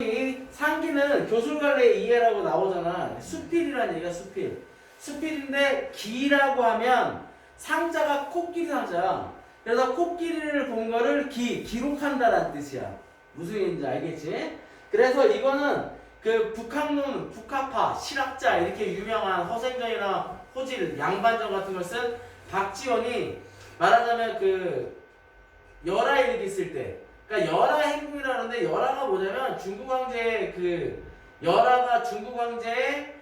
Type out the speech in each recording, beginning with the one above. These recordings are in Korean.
이 상기는 교술관례 이해라고 나오잖아. 수필이라는 얘기가 수필. 수필인데 기라고 하면 상자가 코끼리 상자야. 그래서 코끼리를 본 거를 기록한다라는 뜻이야. 무슨 얘기인지 알겠지? 그래서 이거는 그 북학론, 북학파, 실학자 이렇게 유명한 허생전이나 호질, 양반전 같은 걸 쓴 박지원이 말하자면 그 열하일기 쓸 때, 그러니까 열하 행궁이라는데 열하가 뭐냐면 중국 황제의 그 열하가 중국 황제의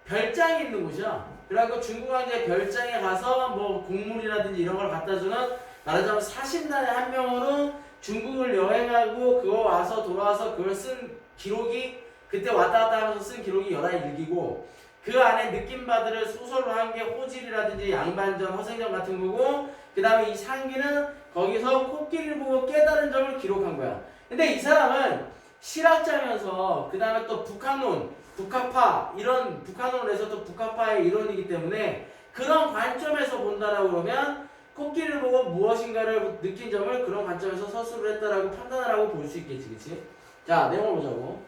별장이 있는 곳이야. 그래갖고 중국 황제의 별장에 가서 뭐 곡물이라든지 이런 걸 갖다 주는 말하자면 사신단의 한 명으로 중국을 여행하고 그거 와서 돌아와서 그걸 쓴 기록이 그때 왔다 갔다 하면서 쓴 기록이 열하일기고 그 안에 느낌바들을 소설로 한 게 호질이라든지 양반전, 허생전 같은 거고 그 다음에 이 상기는 거기서 코끼리를 보고 깨달은 점을 기록한 거야. 근데 이 사람은 실학자면서 그 다음에 또 북학론, 북학파 이런 북학론을 해서 또 북학파의 이론이기 때문에 그런 관점에서 본다라고 그러면 코끼리를 보고 무엇인가를 느낀 점을 그런 관점에서 서술을 했다라고 판단을 하고 볼 수 있겠지, 그치? 자, 내용을 보자고.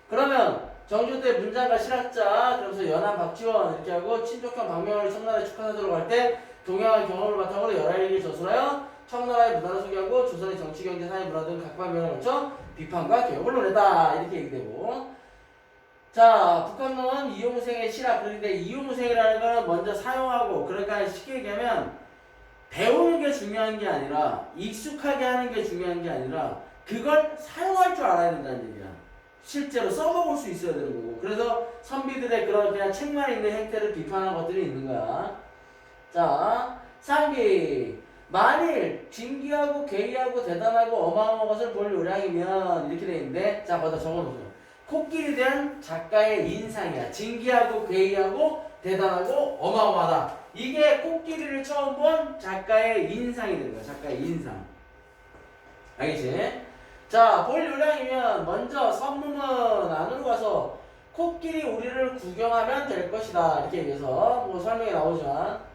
그러면 정조 때 문장가 실학자, 그러면서 연안 박지원 이렇게 하고 친족형 박명을 청나라에 축하사도록 할 때 동양의 경험을 바탕으로 열하일기를 저술하여 청나라의 문화를 소개하고 조선의 정치, 경제, 사회, 문화 등 각 방면을 거쳐 비판과 개혁을 논했다 이렇게 얘기되고. 자, 북한론 이용생의 실학. 그런데 이용생이라는 건 먼저 사용하고, 그러니까 쉽게 얘기하면 배우는 게 중요한 게 아니라 익숙하게 하는 게 중요한 게 아니라 그걸 사용할 줄 알아야 된다는 얘기야. 실제로 써먹을 수 있어야 되는 거고. 그래서 선비들의 그런 그냥 책만 읽는 행태를 비판한 것들이 있는 거야. 자, 상기. 만일 진귀하고 괴이하고 대단하고 어마어마한 것을 볼 요량이면 이렇게 돼 있는데, 자, 받아 적어놓으세요. 코끼리에 대한 작가의 인상이야. 진귀하고 괴이하고 대단하고 어마어마하다. 이게 코끼리를 처음 본 작가의 인상이 되는 거야. 작가의 인상. 알겠지? 자, 볼 요량이면 먼저 선무문 안으로 가서 코끼리 우리를 구경하면 될 것이다. 이렇게 얘기해서 뭐 설명이 나오지만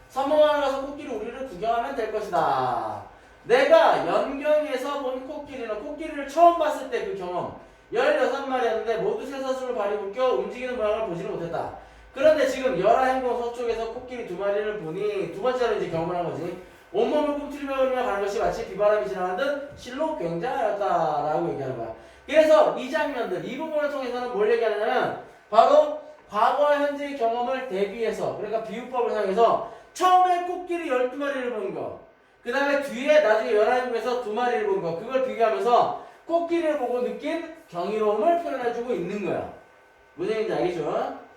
선무문 안으로 가서 코끼리 우리를 구경하면 될 것이다. 내가 연경에서 본 코끼리는 코끼리를 처음 봤을 때 그 경험 16마리였는데 모두 쇠사슬로 발이 묶여 움직이는 모양을 보지는 못했다. 그런데 지금 열하행궁 서쪽에서 코끼리 2마리를 보니 두 번째로 이제 경험을 한 거지. 온몸을 꿈틀이며 가는 것이 마치 비바람이 지나가는 듯 실로 굉장하였다라고 얘기하는 거야. 그래서 이 장면들, 이 부분을 통해서는 뭘 얘기하냐면 바로 과거와 현재의 경험을 대비해서, 그러니까 비유법을 사용해서 처음에 코끼리 12마리를 본 거, 그 다음에 뒤에 나중에 열하행궁에서 2마리를 본 거, 그걸 비교하면서 코끼리를 보고 느낀 경이로움을 표현해주고 있는 거야. 무슨 얘기인지 알겠죠?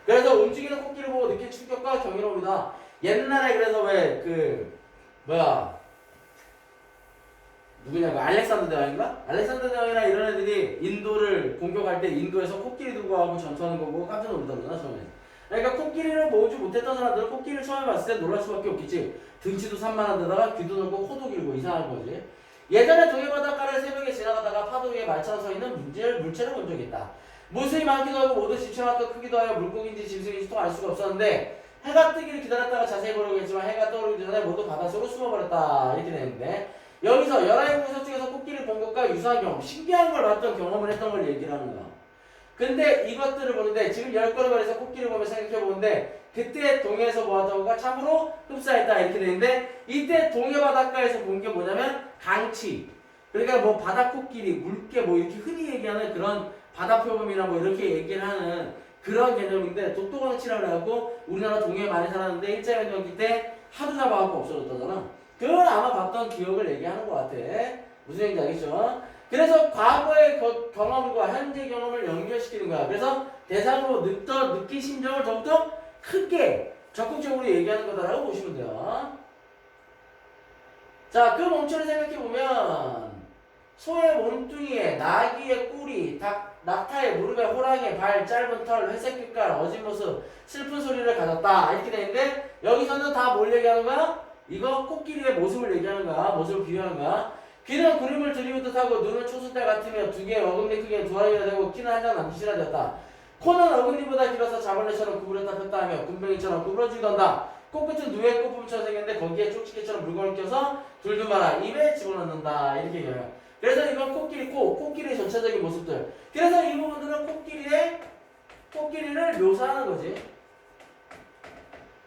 그래서 움직이는 코끼리를 보고 느낀 충격과 경이로움이다. 옛날에 그래서 왜 누구냐고 알렉산더 대왕인가? 알렉산더 대왕이나 이런 애들이 인도를 공격할 때 인도에서 코끼리 들고 가고 전투하는 거 보고 깜짝 놀라잖아 처음에. 그러니까 코끼리를 보지 못했던 사람들은 코끼리를 처음에 봤을 때 놀랄 수밖에 없겠지. 등치도 산만한 데다가 귀도 넓고 코도 길고 이상한 거지. 예전에 동해바닷가를 새벽에 지나가다가 파도 위에 말처럼 서 있는 물체를 본 적이 있다. 모습이 많기도 하고 모두 집처만큼 크기도 하여 물고기인지 짐승인지 또 알 수가 없었는데 해가 뜨기를 기다렸다가 자세히 보려겠지만 해가 떠오르기 전에 모두 바닷속으로 숨어버렸다 이렇게 되는데, 여기서 열하행궁 서쪽에서 코끼리를 본 것과 유사한 경험, 신기한 걸 봤던 경험을 했던 걸 얘기를 하는 거야. 근데 이것들을 보는데 지금 10걸음에서 코끼리를 보며 생각해보는데 그때 동해에서 보았던 것과 참으로 흡사했다 이렇게 되는데, 이때 동해 바닷가에서 본 게 뭐냐면 강치, 그러니까 뭐 바다코끼리, 물개 뭐 이렇게 흔히 얘기하는 그런 바다표범이나 뭐 이렇게 얘기를 하는 그런 개념인데, 독도강치라고 해갖고 우리나라 동해에 많이 살았는데 일제강점기 때 하도 잡아갖고 없어졌다잖아. 그걸 아마 봤던 기억을 얘기하는 것 같아. 무슨 얘기인지 알겠죠? 그래서 과거의 경험과 현재 경험을 연결시키는 거야. 그래서 대상으로 느낀 심정을 더욱더 크게 적극적으로 얘기하는 거다라고 보시면 돼요. 자, 그 멈춰를 생각해보면 소의 몸뚱이에 나귀의 꼬리, 낙타의 무릎에 호랑이의 발, 짧은 털, 회색 빛깔, 어진 모습, 슬픈 소리를 가졌다 이렇게 되는데, 여기서는 다 뭘 얘기하는 거야? 이거 코끼리의 모습을 얘기하는 거야. 모습을 비유하는 거야. 귀는 구름을 들이운 듯하고 눈은 초승달 같으며 두 개의 어금니 크기에 두 알이나 되고 키는 한 장 남짓이나 되었다. 코는 어금니보다 길어서 자벌레처럼 구부렸다 폈다 하며 군뱅이처럼 구부러지던다. 코끝은 누에 꽃부분처럼 생겼는데 거기에 쪽지게처럼 물건을 껴서 둘두마라 입에 집어넣는다 이렇게 얘기해요. 그래서 이건 코끼리 코, 코끼리의 전체적인 모습들. 그래서 이 부분들은 코끼리를 묘사하는 거지.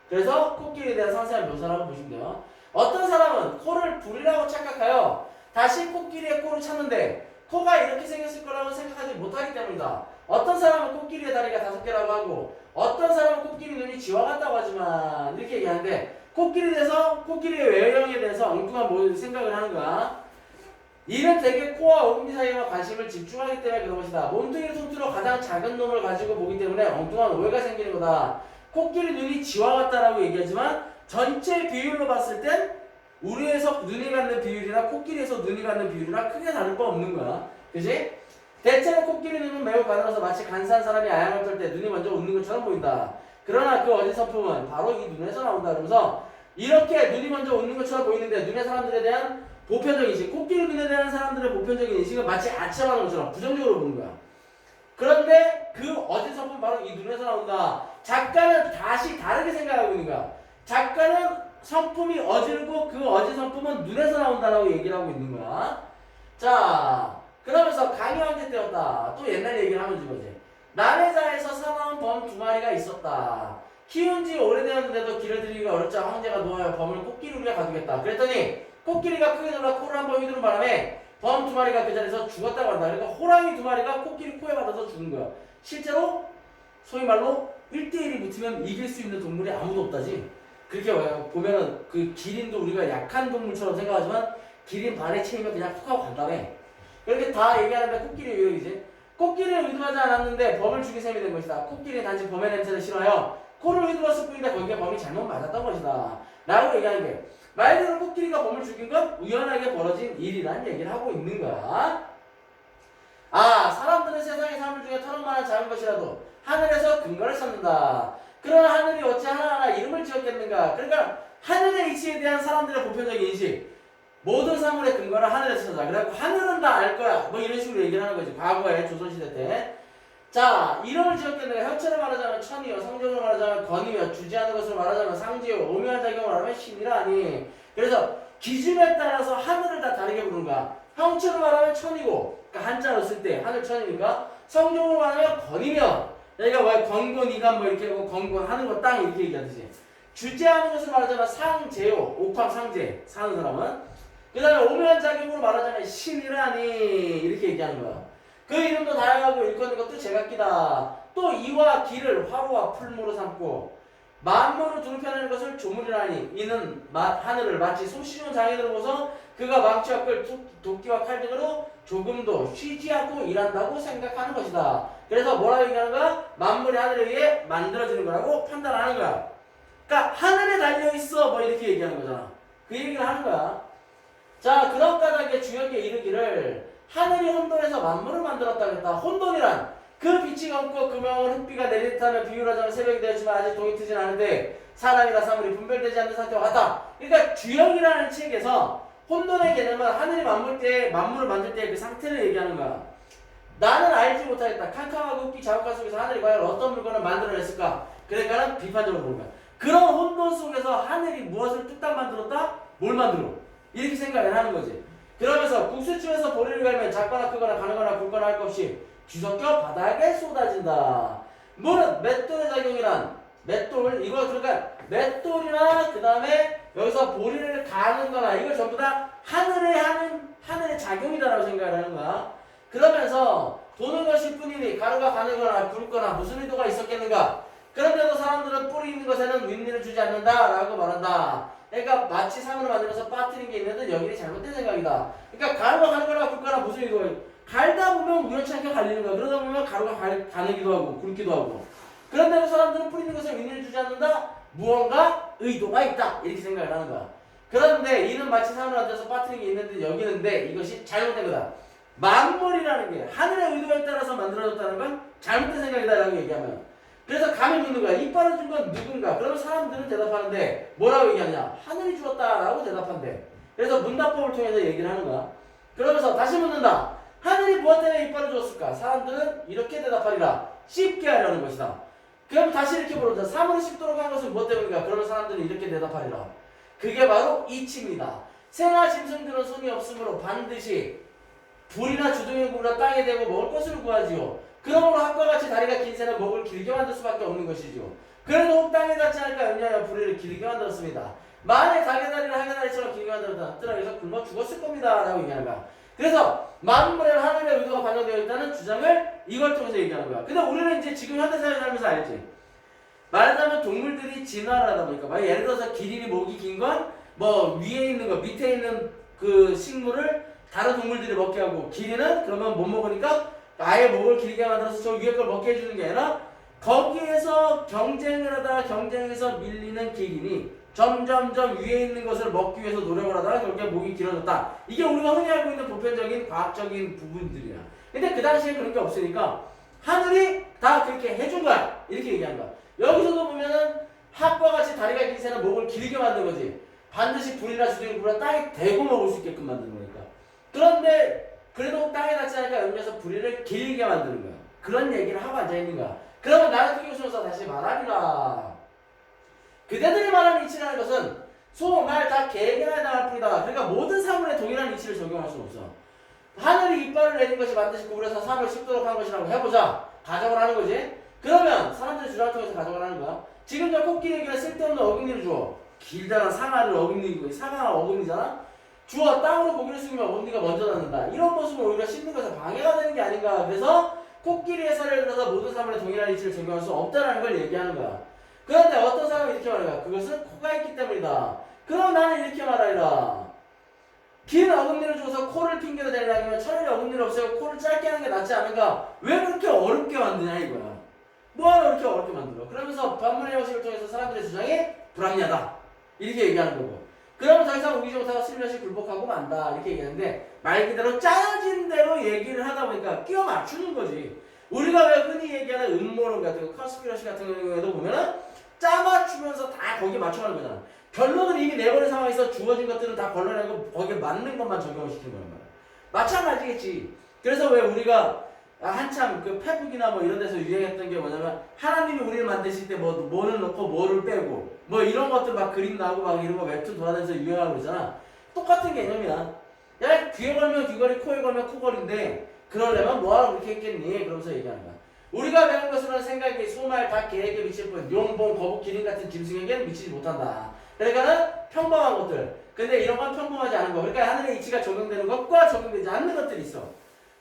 그래서 코끼리에 대한 상세한 묘사라고 보시면 돼요. 어떤 사람은 코를 불이라고 착각하여 다시 코끼리의 코를 찾는데 코가 이렇게 생겼을 거라고 생각하지 못하기 때문이다. 어떤 사람은 코끼리의 다리가 5개라고 하고 어떤 사람은 코끼리 눈이 쥐와 같다고 하지만 이렇게 얘기하는데 코끼리에 대해서 코끼리의 외형에 대해서 엉뚱한 생각을 하는 거야. 이는 대개 코와 어금니 사이에만 관심을 집중하기 때문에 그런 것이다. 몸뚱이를 통틀어 가장 작은 놈을 가지고 보기 때문에 엉뚱한 오해가 생기는 거다. 코끼리 눈이 쥐와 같다라고 얘기하지만 전체 비율로 봤을 땐 우리에서 눈이 갖는 비율이나 코끼리에서 눈이 갖는 비율이나 크게 다를 바 없는 거야. 그지? 대체로 코끼리 눈은 매우 가늘어서 마치 간사한 사람이 아양을 떨 때 눈이 먼저 웃는 것처럼 보인다. 그러나 그 어디 성품은 바로 이 눈에서 나온다. 그러면서 이렇게 눈이 먼저 웃는 것처럼 보이는데 눈의 사람들에 대한 보편적인 인식, 코끼리 눈에 대한 사람들의 보편적인 인식은 마치 아첨하는 것처럼 부정적으로 보는 거야. 그런데 그 어디 성품은 바로 이 눈에서 나온다. 작가는 다시 다르게 생각하고 있는 거야. 작가는 성품이 어질고 그 어질 성품은 눈에서 나온다라고 얘기를 하고 있는 거야. 자, 그러면서 강희 황제 때였다. 또 옛날 얘기를 하면 이거지. 남해자에서 사나운 범 2마리가 있었다. 키운 지 오래되었는데도 길을 들이기가 어렵자 황제가 놓아여 범을 코끼리 우리가 가두겠다. 그랬더니 코끼리가 크게 놀라 코를 한번 휘두른 바람에 범 2마리가 그 자리에서 죽었다고 한다. 그러니까 호랑이 2마리가 코끼리 코에 받아서 죽은 거야. 실제로 소위 말로 1대1이 붙으면 이길 수 있는 동물이 아무도 없다지. 그렇게 보면은 그 기린도 우리가 약한 동물처럼 생각하지만 기린 발에 채이면 그냥 툭 하고 간다며. 그렇게 다 얘기하는데 코끼리 유형이지. 코끼리를 의도하지 않았는데 범을 죽인 셈이 된 것이다. 코끼리는 단지 범의 냄새를 싫어하여 코를 휘둘렀을 뿐인데 거기에 범이 잘못 맞았던 것이다. 라고 얘기하는 게 말 그대로 코끼리가 범을 죽인 건 우연하게 벌어진 일이라는 얘기를 하고 있는 거야. 아, 사람들은 세상의 사물 중에 털어만한 작은 것이라도 하늘에서 근거를 찾는다. 그러나 하늘이 어찌 하나하나 이름을 지었겠는가. 그러니까 하늘의 이치에 대한 사람들의 보편적인 인식, 모든 사물의 근거를 하늘에서 찾아. 그래갖고 하늘은 다 알 거야. 뭐 이런 식으로 얘기를 하는 거지. 과거에 조선시대 때. 자, 이름을 지었겠는가. 현체로 말하자면 천이요, 성적으로 말하자면 권이요, 주지하는 것으로 말하자면 상지요, 오묘한 작용을 말하면 신이라니. 그래서 기준에 따라서 하늘을 다 다르게 부르는 거야. 형체로 말하면 천이고, 그러니까 한자로 쓸 때 하늘 천이니까, 성적으로 말하면 권이면, 그러니까 뭐 건곤이가 뭐 이렇게 하고 건곤하는 거 땅 이렇게 얘기하듯이. 주제하는 것을 말하자면 상제요, 옥황 상제 사는 사람은. 그 다음에 오묘한 작용으로 말하자면 신이라니 이렇게 얘기하는 거야. 그 이름도 다양하고 일컫는 것도 제각기다. 또 이와 기를 화로와 풀무로 삼고 만물을 두루 펴내는 것을 조물이라니. 이는 하늘을 마치 솜씨좋은 장인으로 보서 그가 망치와 끌, 도끼와 칼 등으로 조금도 쉬지 않고 일한다고 생각하는 것이다. 그래서 뭐라고 얘기하는가? 만물이 하늘에 의해 만들어지는 거라고 판단하는 거야. 그러니까 하늘에 달려있어 뭐 이렇게 얘기하는 거잖아. 그 얘기를 하는 거야. 자, 그런 까닭에 주역에 이르기를 하늘이 혼돈에서 만물을 만들었다 그랬다. 혼돈이란 그 빛이 검고 금명을 흑비가 내릴 듯하면 비유하자면 새벽이 되었지만 아직 동이 트진 않은데 사람이나 사물이 분별되지 않는 상태와 같다. 그러니까 주역이라는 책에서 혼돈의 개념은 하늘이 만물을 만들 때 그 상태를 얘기하는 거야. 나는 알지 못하겠다. 캄캄하고 흑비 자욱한 속에서 하늘이 과연 어떤 물건을 만들어냈을까? 그러니까는 비판적으로 보는 거야. 그런 혼돈 속에서 하늘이 무엇을 뚝딱 만들었다? 뭘 만들어? 이렇게 생각을 하는 거지. 그러면서 국수집에서 보리를 갈면 작거나 크거나 가느거나 굵거나 할 것 없이 뒤섞여 바닥에 쏟아진다. 물은 맷돌의 작용이란 맷돌 이거 그러니까 맷돌이나 그 다음에 여기서 보리를 가는 거나 이걸 전부 다 하늘의 작용이다라고 생각을 하는 거야. 그러면서 도는 것일 뿐이니 가루가 가느거나 굵거나 무슨 의도가 있었겠는가. 그런데도 사람들은 뿌리 있는 것에는 윈리를 주지 않는다라고 말한다. 그러니까 마치 상으로 만들어서 빠뜨린 게 있는데 여기는 잘못된 생각이다. 그러니까 가루가 가느거나 굵거나 무슨 의도가 갈다 보면 우연치 않게 갈리는 거야. 그러다 보면 가루가 가느기도 하고 굵기도 하고. 그런데도 사람들은 뿌리 있는 것에 윈리를 주지 않는다. 무언가 의도가 있다. 이렇게 생각을 하는 거야. 그런데 이는 마치 상으로 만들어서 빠뜨린 게 있는데 여기는데 이것이 잘못된 거다. 만물이라는 게 하늘의 의도에 따라서 만들어졌다는 건 잘못된 생각이다라고 얘기하면 그래서 감히 묻는 거야. 이빨을 준 건 누군가? 그러면 사람들은 대답하는데 뭐라고 얘기하냐? 하늘이 주었다라고 대답한대. 그래서 문답법을 통해서 얘기를 하는 거야. 그러면서 다시 묻는다. 하늘이 무엇 때문에 이빨을 주었을까? 사람들은 이렇게 대답하리라. 씹게 하려는 것이다. 그럼 다시 이렇게 물어보자. 사물을 씹도록 한 것은 무엇 때문인가? 그러면 사람들은 이렇게 대답하리라. 그게 바로 이치입니다. 새나 짐승들은 손이 없으므로 반드시 불이나 주둥이를 구부려 땅에 대고 먹을 것을 구하지요. 그러므로 학과 같이 다리가 긴 새는 목을 길게 만들 수밖에 없는 것이죠. 그래도 혹 땅에 닿지 않을까 염려하여 부리를 길게 만들었습니다. 만약 닭의 다리를 하계 다리처럼 길게 만들었다. 뜨락에서 굶어 죽었을 겁니다. 라고 얘기하는 거야. 그래서 만물에 하늘의 의도가 반영되어 있다는 주장을 이걸 통해서 얘기하는 거야. 근데 우리는 이제 지금 현대사회 살면서 알지? 말하자면 동물들이 진화를 하다 보니까 예를 들어서 기린이 목이 긴 건 뭐 위에 있는 거 밑에 있는 그 식물을 다른 동물들이 먹게 하고 기린은 그러면 못 먹으니까 아예 목을 길게 만들어서 저 위에 걸 먹게 해주는 게 아니라 거기에서 경쟁을 하다가 경쟁에서 밀리는 기린이 점점점 위에 있는 것을 먹기 위해서 노력을 하다가 결국에 목이 길어졌다. 이게 우리가 흔히 알고 있는 보편적인 과학적인 부분들이야. 근데 그 당시에 그런 게 없으니까 하늘이 다 그렇게 해준 거야. 이렇게 얘기한 거야. 여기서도 보면은 학과 같이 다리가 긴 새는 목을 길게 만든 거지. 반드시 불이나 주둥이를 불어 땅에 대고 먹을 수 있게끔 만드는 거니까. 그런데 그래도 땅에 닿지 않으니까 염려해서 부리를 길게 만드는 거야. 그런 얘기를 하고 앉아있는 거야. 그러면 나는 교수로서 다시 말하리라. 그대들이 말하는 이치라는 것은 소, 말, 닭, 개에게나 해당할 뿐이다. 그러니까 모든 사물에 동일한 이치를 적용할 수는 없어. 하늘이 이빨을 내린 것이 반드시 구부려서 삶을 씹도록 한 것이라고 해보자. 가정을 하는 거지. 그러면 사람들이 주장을 통해서 가정을 하는 거야. 지금 저 코끼리에게는 쓸데없는 어금니를 주어. 길다란 상아를 어금니고 상아가 어금니잖아. 주어 땅으로 고기를 숙이면 어금니가 먼저 닿는다. 이런 모습은 오히려 씹는 것에 방해가 되는 게 아닌가. 그래서 코끼리의 사례를 들어서 모든 사물에 동일한 이치를 적용할 수 없다는 걸 얘기하는 거야. 그런데 어떤 사람이 이렇게 말하는 거야. 그것은 코가 있기 때문이다. 그럼 나는 이렇게 말하리라. 긴 어금니를 줘서 코를 핑계로 대려면 차라리 어금니를 없애고 코를 짧게 하는 게 낫지 않은가? 왜 그렇게 어렵게 만드냐 이거야. 뭐하러 그렇게 어렵게 만들어? 그러면서 반문의 형식을 통해서 사람들의 주장이 불합리하다. 이렇게 얘기하는 거고. 그러면 더 이상 우기지 못하고 슬며시 굴복하고 만다. 이렇게 얘기하는데 말 그대로 짜여진 대로 얘기를 하다 보니까 끼워 맞추는 거지. 우리가 왜 흔히 얘기하는 음모론 같은 거, 컨스피러시 같은 경우에도 보면은 짜 맞추면서 다 거기에 맞춰가는 거잖아. 결론은 이미 내버린 상황에서 주어진 것들은 다 걸러내고 거기에 맞는 것만 적용을 시키는 거란 말이야. 마찬가지겠지. 그래서 왜 우리가 한참 그 페북이나 뭐 이런 데서 유행했던 게 뭐냐면 하나님이 우리를 만드실 때 뭐를 넣고 뭐를 빼고 뭐 이런 것들 막 그림 나오고 막 이런 거 웹툰 돌아다니면서 유행하고 그러잖아. 똑같은 개념이야. 야 귀에 걸면 귀걸이, 코에 걸면 코걸인데 그러려면 뭐하러 그렇게 했겠니? 그러면서 얘기하는 거야. 우리가 배운 것으로는 생각이 소말, 닭, 개에게 미칠 뿐 용봉, 거북, 기린 같은 짐승에게는 미치지 못한다. 그러니까는 평범한 것들. 근데 이런 건 평범하지 않은 거. 그러니까 하늘의 이치가 적용되는 것과 적용되지 않는 것들이 있어.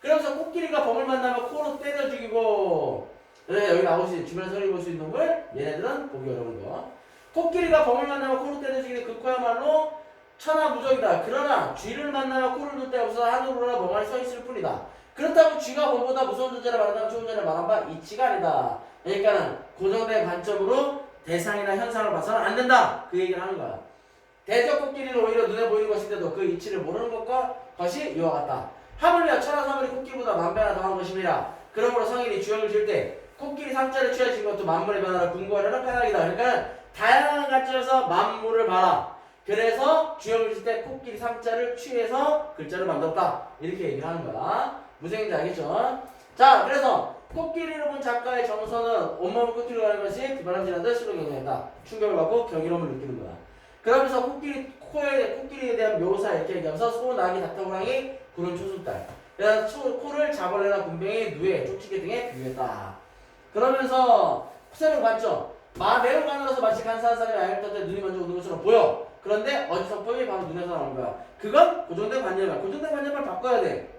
그러면서 코끼리가 범을 만나면 코로 때려 죽이고 그래 여기 나오시 주변에서 흔히 볼 수 있는 걸 얘네들은 보기 어려운 거. 코끼리가 범을 만나면 코로 때려 죽이는 그 코야말로 천하무적이다. 그러나 쥐를 만나면 코를 둘 데 없어 하늘로나 멍하니 서 있을 뿐이다. 그렇다고 쥐가 범보다 무서운 존재를 말한다면 좋은 존재를 말한 바 이치가 아니다. 그러니까는 고정된 관점으로 대상이나 현상을 봐서는 안 된다. 그 얘기를 하는 거야. 대적 코끼리는 오히려 눈에 보이는 것인데도 그 이치를 모르는 것이 이와 같다. 하물며 천하사물이 코끼리보다 만배나 더한 것임이라. 그러므로 성인이 주역을 질 때 코끼리 상자를 취해진 것도 만물의 변화를 궁구하려는 까닭이다. 그러니까 다양한 관점에서 만물을 봐라. 그래서 주역을 질 때 코끼리 상자를 취해서 글자를 만들었다. 이렇게 얘기를 하는 거야. 무슨 얘기인지 알겠죠? 자, 그래서 코끼리를 본 작가의 정서는 온몸을 코끼리로 가는 것이 비바람직한 듯 시로 경험한다. 충격을 받고 경이로움을 느끼는 거야. 그러면서 코끼리에 대한 묘사 이렇게 얘기하면서 소, 나귀, 닭, 호랑이, 구름, 초승달. 그래서 코를 자벌레나 군뱅이, 누에, 쪽지게 등에 비유했다. 그러면서 새로운 관점. 매운간으로서 마치 간사한 사람이 아이를 떴을 때 눈이 먼저 오는 것처럼 보여. 그런데 어디서법이 바로 눈에서 나오는 거야. 그건 고정된 관념이야. 고정된 관념을 바꿔야 돼.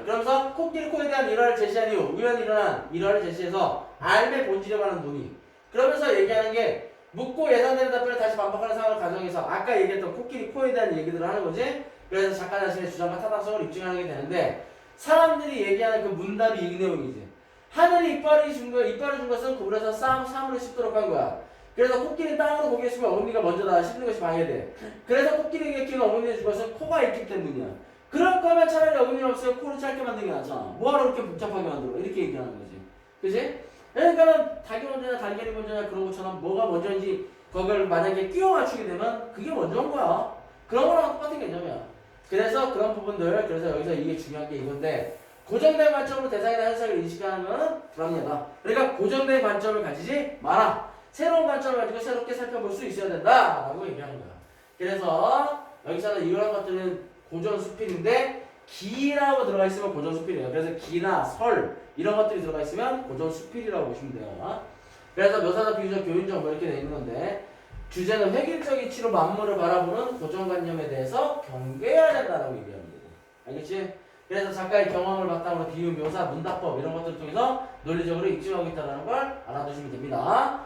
그러면서 코끼리 코에 대한 일화를 제시한 이후 우연히 일어난 일화를 제시해서 알의 본질에 관한 논의. 그러면서 얘기하는 게 묻고 예상되는 답변을 다시 반복하는 상황을 가정해서 아까 얘기했던 코끼리 코에 대한 얘기들을 하는 거지. 그래서 작가 자신의 주장과 타당성을 입증하는 게 되는데 사람들이 얘기하는 그 문답이 이 내용이지. 하늘이 이빨을 준 것은 구부려서 사물을 씹도록 한 거야. 그래서 코끼리는 땅으로 고개 숙이면 어금니가 먼저 다 씹는 것이 방해돼. 그래서 코끼리에게 끼는 어금니를 준 것은 코가 있기 때문이야. 그럴 거면 차라리 어금니를 없애고 코를 짧게 만드는 게 낫잖아. 뭐하러 그렇게 복잡하게 만들어? 이렇게 얘기하는 거지. 그지? 그러니까는 닭이 먼저냐 달걀이 먼저냐 그런 것처럼 뭐가 먼저인지 그걸 만약에 끼워 맞추게 되면 그게 먼저인 거야. 그런 거랑 똑같은 개념이야. 그래서 그런 부분들, 그래서 여기서 이게 중요한 게 이건데 고정된 관점으로 대상이나 현상을 인식하는 것은 불합리하다. 그러니까 고정된 관점을 가지지 마라. 새로운 관점을 가지고 새롭게 살펴볼 수 있어야 된다 라고 얘기하는 거야. 그래서 여기서는 이런 것들은 고전 수필인데 기라고 들어가 있으면 고전 수필이에요. 그래서 기나 설 이런 것들이 들어가 있으면 고전 수필이라고 보시면 돼요. 그래서 묘사적, 비유적, 교훈적 뭐 이렇게 돼 있는 건데 주제는 획일적 이치로 만물을 바라보는 고정관념에 대해서 경계해야 된다라고 얘기합니다. 알겠지? 그래서 작가의 경험을 바탕으로 비유, 묘사, 문답법 이런 것들을 통해서 논리적으로 입증하고 있다는 걸 알아두시면 됩니다.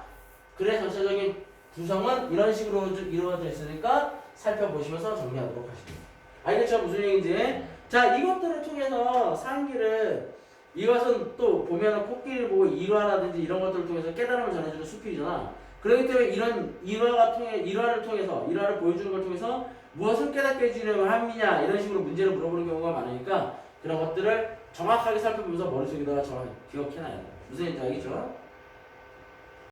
글의 전체적인 구성은 이런 식으로 이루어져 있으니까 살펴보시면서 정리하도록 하십니다. 알겠죠? 무슨 얘기인지? 자, 이것들을 통해서 상기를 이것은 또 보면은 코끼리를 보고 일화라든지 이런 것들을 통해서 깨달음을 전해주는 수필이잖아. 그렇기 때문에 이런 일화를 통해서 일화를 보여주는 걸 통해서 무엇을 깨닫게 해주려고 합니냐 이런 식으로 문제를 물어보는 경우가 많으니까 그런 것들을 정확하게 살펴보면서 머릿속에다가 정확히 기억해놔야 돼. 무슨 얘기인지 알겠죠?